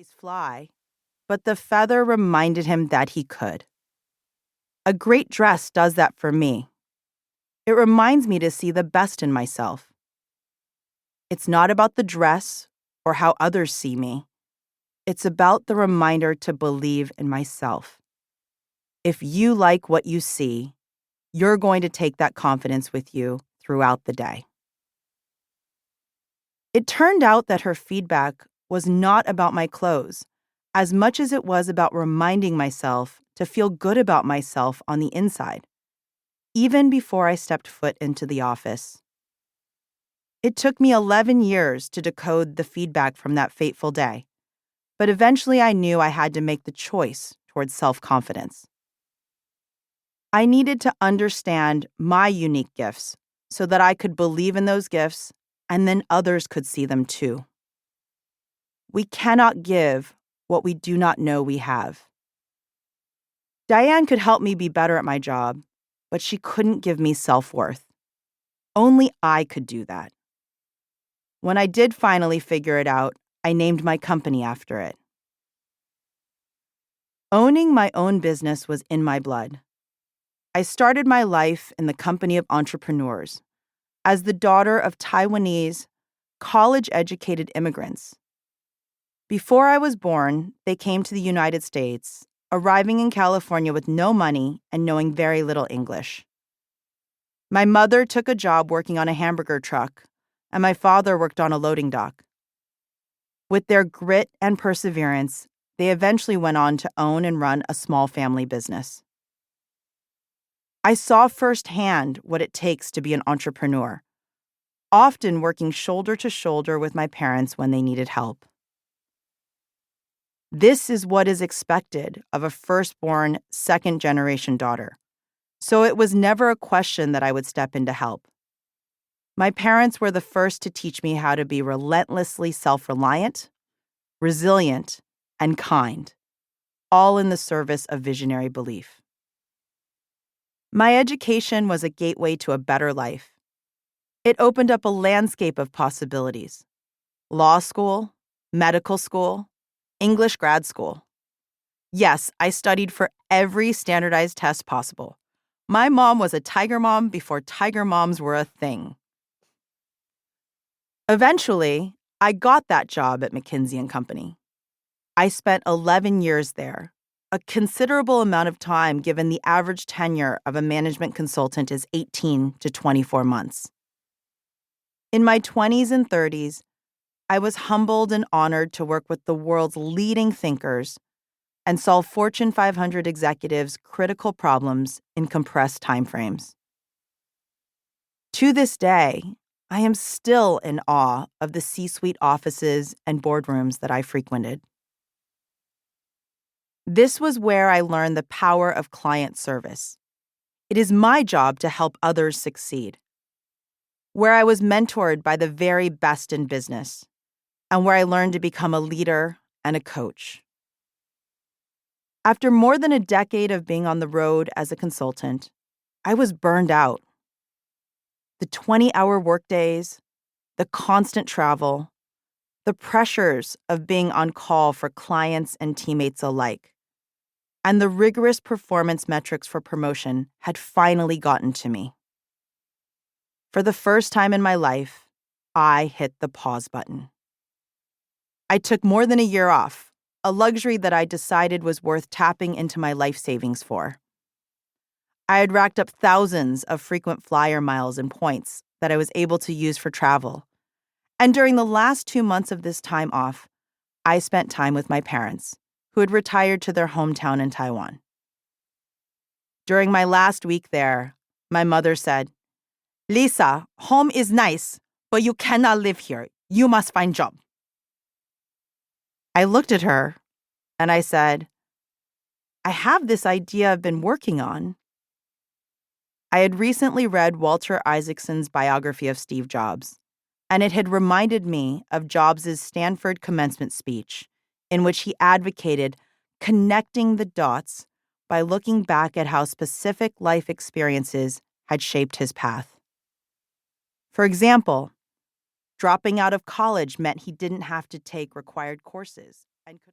trees fly, but the feather reminded him that he could. A great dress does that for me. It reminds me to see the best in myself. It's not about the dress or how others see me. It's about the reminder to believe in myself. If you like what you see, you're going to take that confidence with you throughout the day. It turned out that her feedback was not about my clothes, as much as it was about reminding myself to feel good about myself on the inside, even before I stepped foot into the office. It took me 11 years to decode the feedback from that fateful day, but eventually I knew I had to make the choice towards self-confidence. I needed to understand my unique gifts so that I could believe in those gifts and then others could see them too. We cannot give what we do not know we have. Diane could help me be better at my job, but she couldn't give me self-worth. Only I could do that. When I did finally figure it out, I named my company after it. Owning my own business was in my blood. I started my life in the company of entrepreneurs as the daughter of Taiwanese, college-educated immigrants. Before I was born, they came to the United States, arriving in California with no money and knowing very little English. My mother took a job working on a hamburger truck, and my father worked on a loading dock. With their grit and perseverance, they eventually went on to own and run a small family business. I saw firsthand what it takes to be an entrepreneur, often working shoulder to shoulder with my parents when they needed help. This is what is expected of a firstborn, second-generation daughter, so it was never a question that I would step in to help. My parents were the first to teach me how to be relentlessly self-reliant, resilient, and kind, all in the service of visionary belief. My education was a gateway to a better life. It opened up a landscape of possibilities: law school, medical school, English grad school. Yes, I studied for every standardized test possible. My mom was a Tiger Mom before Tiger Moms were a thing. Eventually, I got that job at McKinsey & Company. I spent 11 years there, a considerable amount of time given the average tenure of a management consultant is 18 to 24 months. In my 20s and 30s, I was humbled and honored to work with the world's leading thinkers and solve Fortune 500 executives' critical problems in compressed timeframes. To this day, I am still in awe of the C-suite offices and boardrooms that I frequented. This was where I learned the power of client service. It is my job to help others succeed. Where I was mentored by the very best in business, and where I learned to become a leader and a coach. After more than a decade of being on the road as a consultant, I was burned out. The 20-hour workdays, the constant travel, the pressures of being on call for clients and teammates alike, and the rigorous performance metrics for promotion had finally gotten to me. For the first time in my life, I hit the pause button. I took more than a year off, a luxury that I decided was worth tapping into my life savings for. I had racked up thousands of frequent flyer miles and points that I was able to use for travel. And during the last 2 months of this time off, I spent time with my parents, who had retired to their hometown in Taiwan. During my last week there, my mother said, "Lisa, home is nice, but you cannot live here. You must find job." I looked at her and I said, "I have this idea I've been working on." I had recently read Walter Isaacson's biography of Steve Jobs, and it had reminded me of Jobs' Stanford commencement speech, in which he advocated connecting the dots by looking back at how specific life experiences had shaped his path. For example, dropping out of college meant he didn't have to take required courses and could